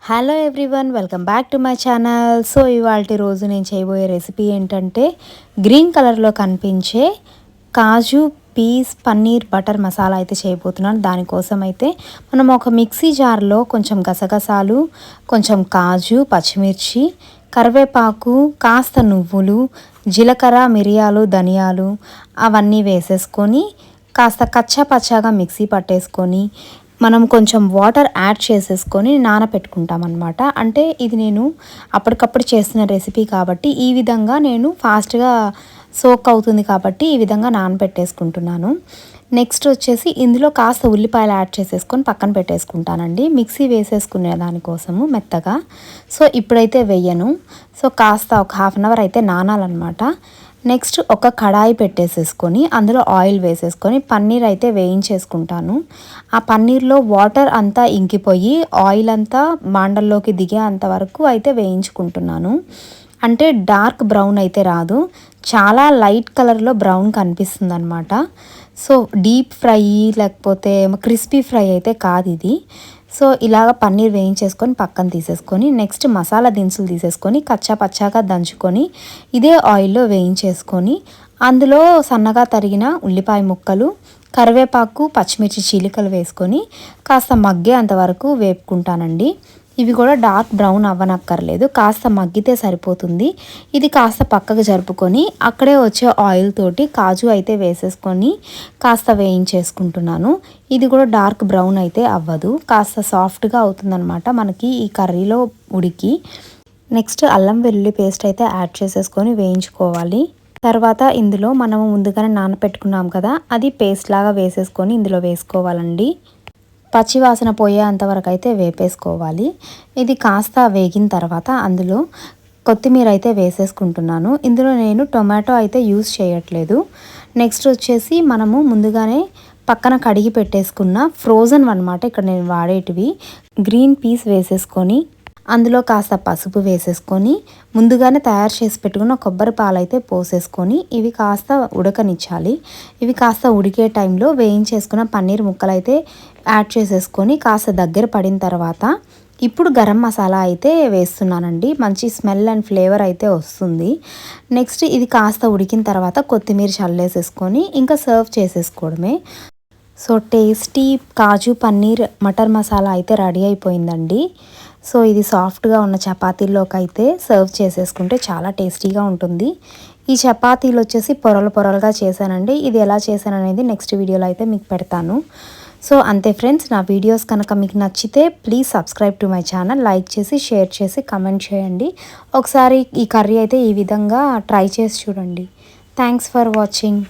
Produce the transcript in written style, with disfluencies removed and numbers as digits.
Hello everyone, welcome back to my channel. So ఇవాల్టి రోజు నేను చేయబోయే రెసిపీ ఏంటంటే గ్రీన్ కలర్లో కనిపించే కాజు పీస్ పన్నీర్ బటర్ మసాలా అయితే చేయబోతున్నాను. దానికోసం అయితే మనం ఒక మిక్సీ జార్లో కొంచెం గసగసాలు, కొంచెం కాజు, పచ్చిమిర్చి, కరివేపాకు, కాస్త నువ్వులు, జీలకర్ర, మిరియాలు, ధనియాలు అవన్నీ వేసేసుకొని కాస్త కచ్చా పచ్చాగా మిక్సీ పట్టేసుకొని మనం కొంచెం వాటర్ యాడ్ చేసేసుకొని నానబెట్టుకుంటాం అనమాట. అంటే ఇది నేను అప్పటికప్పుడు చేస్తున్న రెసిపీ కాబట్టి ఈ విధంగా నేను ఫాస్ట్గా సోక్ అవుతుంది కాబట్టి ఈ విధంగా నానబెట్టేసుకుంటున్నాను. నెక్స్ట్ వచ్చేసి ఇందులో కాస్త ఉల్లిపాయలు యాడ్ చేసేసుకొని పక్కన పెట్టేసుకుంటానండి, మిక్సీ వేసేసుకునే దానికోసము మెత్తగా. సో ఇప్పుడైతే వెయ్యను. సో కాస్త ఒక హాఫ్ అన్ అవర్ అయితే నానాలన్నమాట. నెక్స్ట్ ఒక కడాయి పెట్టేసేసుకొని అందులో ఆయిల్ వేసేసుకొని పన్నీర్ అయితే వేయించేసుకుంటాను. ఆ పన్నీర్లో వాటర్ అంతా ఇంకిపోయి ఆయిల్ అంతా మాండల్లోకి దిగే అంతవరకు అయితే వేయించుకుంటున్నాను. అంటే డార్క్ బ్రౌన్ అయితే రాదు, చాలా లైట్ కలర్లో బ్రౌన్ కనిపిస్తుంది అనమాట. సో డీప్ ఫ్రై లేకపోతే క్రిస్పీ ఫ్రై అయితే కాదు ఇది. సో ఇలాగ పన్నీర్ వేయించేసుకొని పక్కన తీసేసుకొని నెక్స్ట్ మసాలా దినుసులు తీసేసుకొని కచ్చా పచ్చాగా దంచుకొని ఇదే ఆయిల్లో వేయించేసుకొని అందులో సన్నగా తరిగిన ఉల్లిపాయ ముక్కలు, కరివేపాకు, పచ్చిమిర్చి చీలికలు వేసుకొని కాస్త మగ్గే అంతవరకు వేపుకుంటానండి. ఇవి కూడా డార్క్ బ్రౌన్ అవ్వనక్కర్లేదు, కాస్త మగ్గితే సరిపోతుంది. ఇది కాస్త పక్కకు జరుపుకొని అక్కడే వచ్చే ఆయిల్ తోటి కాజు అయితే వేసేసుకొని కాస్త వేయించేసుకుంటున్నాను. ఇది కూడా డార్క్ బ్రౌన్ అయితే అవ్వదు, కాస్త సాఫ్ట్గా అవుతుందన్నమాట మనకి ఈ కర్రీలో ఉడికి. నెక్స్ట్ అల్లం వెల్లుల్లి పేస్ట్ అయితే యాడ్ చేసేసుకొని వేయించుకోవాలి. తర్వాత ఇందులో మనము ముందుగానే నానపెట్టుకున్నాం కదా, అది పేస్ట్ లాగా వేసేసుకొని ఇందులో వేసుకోవాలండి. పచ్చివాసన పోయే అంతవరకు అయితే వేపేసుకోవాలి. ఇది కాస్త వేగిన తర్వాత అందులో కొత్తిమీర అయితే వేసేసుకుంటున్నాను. ఇందులో నేను టొమాటో అయితే యూస్ చేయట్లేదు. నెక్స్ట్ వచ్చేసి మనము ముందుగానే పక్కన కడిగి పెట్టేసుకున్న ఫ్రోజన్ అన్నమాట ఇక్కడ నేను వాడేటివి గ్రీన్ పీస్ వేసేసుకొని అందులో కాస్త పసుపు వేసేసుకొని ముందుగానే తయారు చేసి పెట్టుకున్న కొబ్బరి పాలు అయితే పోసేసుకొని ఇవి కాస్త ఉడకనిచ్చాలి. ఇవి కాస్త ఉడికే టైంలో వేయించేసుకున్న పన్నీర్ ముక్కలు అయితే యాడ్ చేసేసుకొని కాస్త దగ్గర పడిన తర్వాత ఇప్పుడు గరం మసాలా అయితే వేస్తున్నానండి, మంచి స్మెల్ అండ్ ఫ్లేవర్ అయితే వస్తుంది. నెక్స్ట్ ఇది కాస్త ఉడికిన తర్వాత కొత్తిమీర చల్లేసేసుకొని ఇంకా సర్వ్ చేసేసుకోవడమే. సో టేస్టీ కాజు పన్నీర్ మటర్ మసాలా అయితే రెడీ అయిపోయిందండి. సో ఇది సాఫ్ట్గా ఉన్న చపాతీల్లోకి అయితే సర్వ్ చేసేసుకుంటే చాలా టేస్టీగా ఉంటుంది. ఈ చపాతీలు వచ్చేసి పొరలు పొరలుగా చేశానండి. ఇది ఎలా చేశాను అనేది నెక్స్ట్ వీడియోలో అయితే మీకు పెడతాను. సో అంతే ఫ్రెండ్స్, నా వీడియోస్ కనుక మీకు నచ్చితే please subscribe to my channel, like చేసి షేర్ చేసి కమెంట్ చేయండి. ఒకసారి ఈ కర్రీ అయితే ఈ విధంగా ట్రై చేసి చూడండి. Thanks for watching.